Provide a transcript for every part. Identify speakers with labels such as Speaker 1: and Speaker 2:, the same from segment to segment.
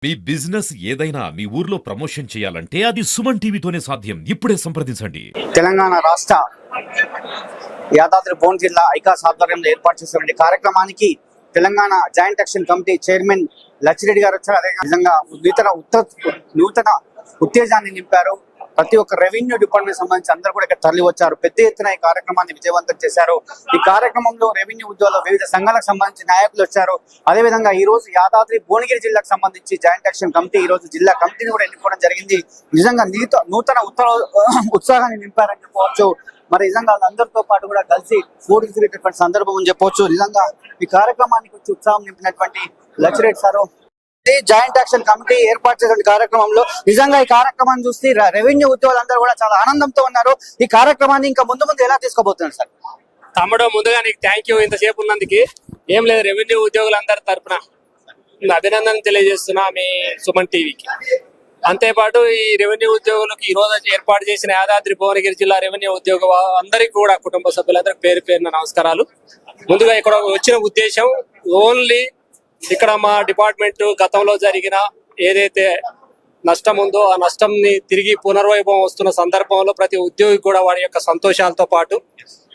Speaker 1: మీ business ఏదైనా మీ ఊర్లో promotion చేయాలంటే అది సుమన్ టీవీతోనే సాధ్యం. ఇప్పుడే సంప్రదించండి.
Speaker 2: తెలంగాణ రాష్ట్ర యాదాద్రి భువనగిరి జిల్లా ఐకాస్ ఆధ్వర్యంలో ఏర్పాటు చేసినటువంటి కార్యక్రమానికి Telangana joint action committee chairman Lachireddy గారు వచ్చారు. అదే విధంగా నూతన ఉత్తేజాన్ని నింపారు. ప్రతి ఒక్క రెవెన్యూ డిపార్ట్మెంట్ సంబంధించి అందరూ కూడా ఇక్కడ తరలి వచ్చారు. పెద్ద ఎత్తున ఈ కార్యక్రమాన్ని విజయవంతం చేశారు. ఈ కార్యక్రమంలో రెవెన్యూ ఉద్యోగులు వివిధ సంఘాలకు సంబంధించి నాయకులు వచ్చారు. అదేవిధంగా ఈ రోజు యాదాద్రి భువనగిరి జిల్లాకు సంబంధించి జాయింట్ యాక్షన్ కమిటీ ఈ రోజు జిల్లా కమిటీని కూడా ఎన్నుకోవడం జరిగింది. నిజంగా నూతన ఉత్సాహాన్ని నింపారని చెప్పవచ్చు. మరి నిజంగా వాళ్ళందరితో పాటు కూడా కలిసి ఫోటో తిరిగేటటువంటి సందర్భం అని చెప్పవచ్చు. నిజంగా ఈ కార్యక్రమానికి వచ్చి ఉత్సాహం నింపినటువంటి Lachireddy sir joint action committee ఏర్పాటు చేసిన కార్యక్రమంలో నిజంగా ఈ కార్యక్రమాన్ని చూసి రెవెన్యూ ఉద్యోగులందరూ కూడా చాలా ఆనందంతో ఉన్నారు. ఈ కార్యక్రమాన్ని ఇంకా ముందు ఎలా తీసుకోబోతున్నారు సార్?
Speaker 3: తమ్ముడు, ముందుగా నీకు థ్యాంక్ యూ ఇంతసేపు ఉన్నందుకు. ఏం లేదు, రెవెన్యూ ఉద్యోగులందరి తరఫున అభినందన తెలియజేస్తున్నా మీ సుమన్ టీవీకి. అంతేపాటు ఈ రెవెన్యూ ఉద్యోగులకు ఈ రోజు ఏర్పాటు చేసిన యాదాద్రి భువనగిరి జిల్లా రెవెన్యూ ఉద్యోగ అందరికీ కూడా కుటుంబ సభ్యులందరికీ పేరు పేరున నమస్కారాలు. ముందుగా ఇక్కడ వచ్చిన ఉద్దేశం ఓన్లీ ఇక్కడ మా డిపార్ట్మెంట్ గతంలో జరిగిన ఏదైతే నష్టం ఉందో ఆ నష్టంని తిరిగి పునర్వైభవం వస్తున్న సందర్భంలో ప్రతి ఉద్యోగి కూడా వారి యొక్క సంతోషాలతో పాటు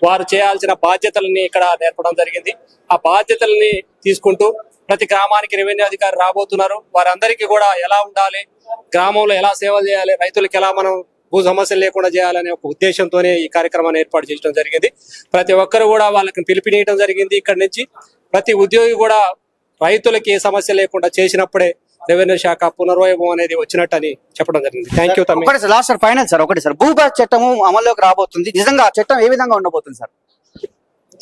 Speaker 3: వారు చేయాల్సిన బాధ్యతలని ఇక్కడ నేర్పడం జరిగింది. ఆ బాధ్యతల్ని తీసుకుంటూ ప్రతి గ్రామానికి రెవెన్యూ అధికారి రాబోతున్నారు. వారందరికీ కూడా ఎలా ఉండాలి, గ్రామంలో ఎలా సేవలు చేయాలి, రైతులకు ఎలా మనం భూ సమస్యలు లేకుండా చేయాలనే ఒక ఉద్దేశంతోనే ఈ కార్యక్రమాన్ని ఏర్పాటు చేయడం జరిగింది. ప్రతి ఒక్కరు కూడా వాళ్ళకి పిలుపునియడం జరిగింది. ఇక్కడ నుంచి ప్రతి ఉద్యోగి కూడా రైతులకి ఏ సమస్య లేకుండా చేసినప్పుడే రెవెన్యూ శాఖ పునర్వైభవం అనేది వచ్చినట్టు అని చెప్పడం జరిగింది. Thank you.
Speaker 2: Last sir, final sir, ఒకటి సార్, భూభారత్ చట్టము అమల్లోకి రాబోతుంది. నిజంగా ఆ చట్టం ఏ విధంగా ఉండబోతుంది సార్?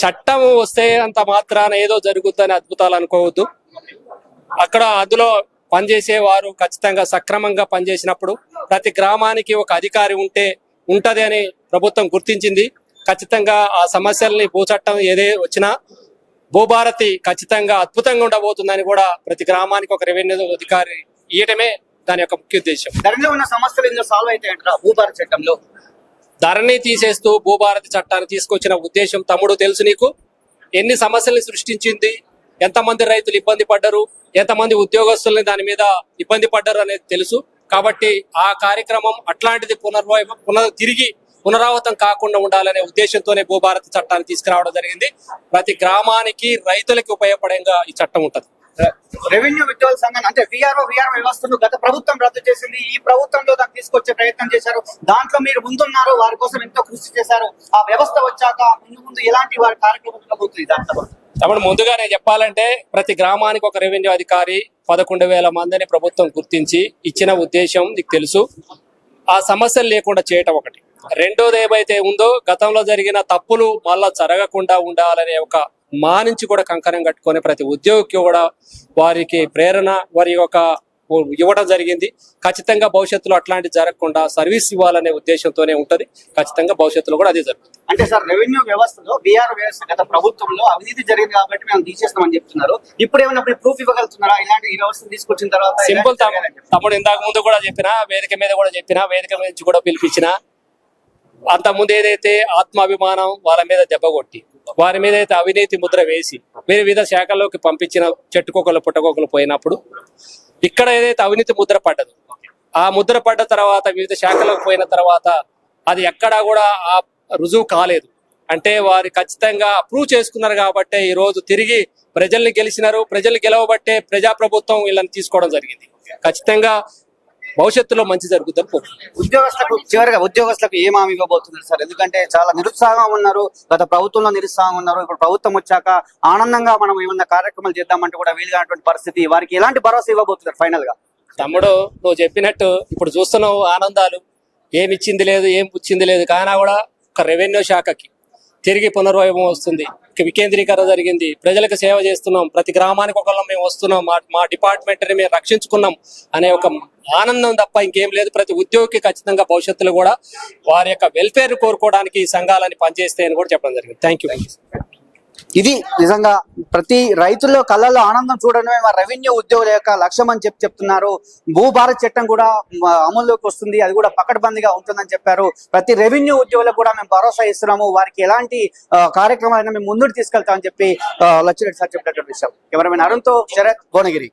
Speaker 3: చట్టం వస్తే అంత మాత్రాన ఏదో జరుగుతుందని అద్భుతాలు అనుకోవద్దు. అక్కడ అందులో పనిచేసే వారు ఖచ్చితంగా సక్రమంగా పనిచేసినప్పుడు ప్రతి గ్రామానికి ఒక అధికారి ఉంటది అని ప్రభుత్వం గుర్తించింది. ఖచ్చితంగా ఆ సమస్యల్ని భూ చట్టం ఏదే వచ్చినా భూభారతి ఖచ్చితంగా అద్భుతంగా ఉండబోతుందని కూడా ప్రతి గ్రామానికి ఒక రెవెన్యూ అధికారి ఇయటమే దాని యొక్క ముఖ్య ఉద్దేశం.
Speaker 2: ధరణిలో ఉన్న సమస్యలు ఇందులో సాల్వ్ అవుతాయంటారా? భూభారతి చట్టంలో
Speaker 3: ధరణి తీసేస్తూ భూభారతి చట్టాన్ని తీసుకొచ్చిన ఉద్దేశం తమ్ముడు తెలుసు నీకు. ఎన్ని సమస్యల్ని సృష్టించింది, ఎంతమంది రైతులు ఇబ్బంది పడ్డారు, ఎంతమంది ఉద్యోగస్తుల్ని దాని మీద ఇబ్బంది పడ్డారు అనేది తెలుసు. కాబట్టి ఆ కార్యక్రమం అట్లాంటిది తిరిగి పునరావృతం కాకుండా ఉండాలనే ఉద్దేశంతోనే భూభారతి చట్టాన్ని తీసుకురావడం జరిగింది. ప్రతి గ్రామానికి రైతులకి ఉపయోగపడేగా ఈ చట్టం ఉంటది.
Speaker 2: రెవెన్యూ ఉద్యోగుల సంఘం అంటే విఆర్ఓ వ్యవస్థను గత ప్రభుత్వం రద్దు చేసింది. ఈ ప్రభుత్వంలో దాన్ని తీసుకొచ్చే ప్రయత్నం చేశారు. దాంట్లో మీరు ముందున్నారు, వారి కోసం ఎంతో కృషి చేశారు. ఆ వ్యవస్థ వచ్చాక ముందు ఎలాంటి వారి కార్యక్రమం ఉండబోతుంది?
Speaker 3: తమ్ముడు, ముందుగానే చెప్పాలంటే ప్రతి గ్రామానికి ఒక రెవెన్యూ అధికారి 11,000 మందిని ప్రభుత్వం గుర్తించి ఇచ్చిన ఉద్దేశం నీకు తెలుసు. ఆ సమస్యలు లేకుండా చేయటం ఒకటి. రెండోది ఏమైతే ఉందో గతంలో జరిగిన తప్పులు మళ్ళా జరగకుండా ఉండాలనే ఒక మానించి కూడా కంకణం కట్టుకొని ప్రతి ఉద్యోగికి కూడా వారికి ప్రేరణ వారి యొక్క ఇవ్వడం జరిగింది. ఖచ్చితంగా భవిష్యత్తులో అట్లాంటి జరగకుండా సర్వీస్ ఇవ్వాలనే ఉద్దేశంతోనే ఉంటది. ఖచ్చితంగా భవిష్యత్తులో కూడా అదే జరుగుతుంది.
Speaker 2: అంటే సార్, రెవెన్యూ వ్యవస్థలో బీఆర్ వ్యవస్థ గత ప్రభుత్వంలో అవినీతి జరిగింది కాబట్టి మేము తీసేస్తామని చెప్తున్నారు. ఇప్పుడు ఏమైనా ప్రూఫ్ ఇవ్వగలుగుతున్నారా? ఇలాంటి ఈ వ్యవస్థ తీసుకొచ్చిన తర్వాత
Speaker 3: సింపుల్ తమ్ముడు, ఇందాక ముందు కూడా చెప్పినా, వేదిక మీద కూడా చెప్పినా, వేదిక మీద నుంచి కూడా పిలిపించిన. అంతకుముందు ఏదైతే ఆత్మాభిమానం వాళ్ళ మీద దెబ్బ కొట్టి వారి మీద అయితే అవినీతి ముద్ర వేసి వివిధ శాఖల్లోకి పంపించిన చెట్టుకోకలు పుట్టకోకలు పోయినప్పుడు ఇక్కడ ఏదైతే అవినీతి ముద్ర పడ్డదు, ఆ ముద్ర పడ్డ తర్వాత వివిధ శాఖలకు పోయిన తర్వాత అది ఎక్కడా కూడా ఆ రుజువు కాలేదు. అంటే వారు ఖచ్చితంగా అప్రూవ్ చేసుకున్నారు కాబట్టి ఈ రోజు తిరిగి ప్రజల్ని గెలిచినారు. ప్రజలు గెలవబట్టే ప్రజాప్రభుత్వం వీళ్ళని తీసుకోవడం జరిగింది. ఖచ్చితంగా భవిష్యత్తులో మంచి జరుగుతుంది.
Speaker 2: ఉద్యోగస్తులకు ఏం హామీ ఇవ్వబోతున్నారు సార్? ఎందుకంటే చాలా నిరుత్సాహం ఉన్నారు, గత ప్రభుత్వంలో నిరుత్సాహం ఉన్నారు. ఇప్పుడు ప్రభుత్వం వచ్చాక ఆనందంగా మనం ఏమన్నా కార్యక్రమాలు చేద్దామంటే కూడా వీలుగానటువంటి పరిస్థితి. వారికి ఎలాంటి భరోసా ఇవ్వబోతున్నారు ఫైనల్ గా?
Speaker 3: తమ్ముడు, నువ్వు చెప్పినట్టు ఇప్పుడు చూస్తున్నావు ఆనందాలు. ఏమి ఇచ్చింది లేదు, ఏం పుచ్చింది లేదు. కానీ కూడా ఒక రెవెన్యూ శాఖకి తిరిగి పునర్వైభవం వస్తుంది. వికేంద్రీకరణ జరిగింది. ప్రజలకు సేవ చేస్తున్నాం. ప్రతి గ్రామానికి ఒకళ్ళం మేము వస్తున్నాం. మా డిపార్ట్మెంట్ ని మేము రక్షించుకున్నాం అనే ఒక ఆనందం తప్ప ఇంకేం లేదు. ప్రతి ఉద్యోగికి ఖచ్చితంగా భవిష్యత్తులో కూడా వారి యొక్క వెల్ఫేర్ కోరుకోవడానికి ఈ సంఘాలని పనిచేస్తాయని కూడా చెప్పడం జరిగింది. Thank you.
Speaker 2: ఇది నిజంగా ప్రతి రైతుల్లో కళ్ళల్లో ఆనందం చూడడమే మా రెవెన్యూ ఉద్యోగుల యొక్క లక్ష్యం అని చెప్తున్నారు. భూభారత్ చట్టం కూడా అమల్లోకి వస్తుంది, అది కూడా పకడ్బందీగా ఉంటుందని చెప్పారు. ప్రతి రెవెన్యూ ఉద్యోగులకు కూడా మేము భరోసా ఇస్తున్నాము. వారికి ఎలాంటి కార్యక్రమాలైనా మేము ముందుకు తీసుకెళ్తామని చెప్పి లచ్చిరెడ్డి సార్ చెప్పినటువంటి విషయం. కెమెరామెన్ అరుణ్తో శరత్, భువనగిరి.